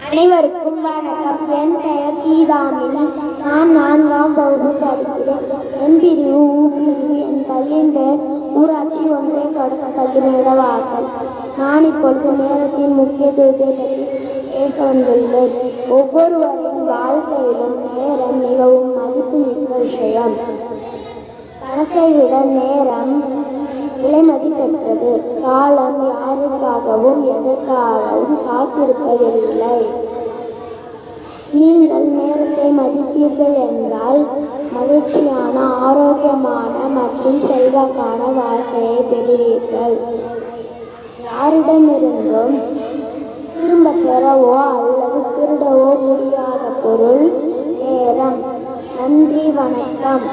அனைவருக்கும் வணக்கம். என் பெயர் கீதாமினி. நான் 4ஆம் வகுப்பு படிக்கிறேன். என் பிரிவு பிரிவு. என் பள்ளியின் பெயர் ஊராட்சி ஒன்றிய தொடக்க பள்ளி மேடவாக்கம். நான் இப்பொழுது நேரத்தின் முக்கியத்துவத்தை பற்றி பேச வந்துள்ளேன். ஒவ்வொருவரின் வாழ்க்கையிலும் நேரம் மிகவும் மதிப்புமிக்க விஷயம். பணத்தை விட நேரம் விலைமதி பெற்றது. காலம் யாருக்காகவும் எதற்காகவும் காத்திருப்பதில்லை. நீங்கள் நேரத்தை மதிப்பீர்கள் என்றால் மகிழ்ச்சியான, ஆரோக்கியமான மற்றும் செல்வாக்கான வாழ்க்கையை பெறுவீர்கள். யாரிடமிருந்தும் திரும்ப பெறவோ அல்லது திருடவோ முடியாத பொருள் நேரம். நன்றி, வணக்கம்.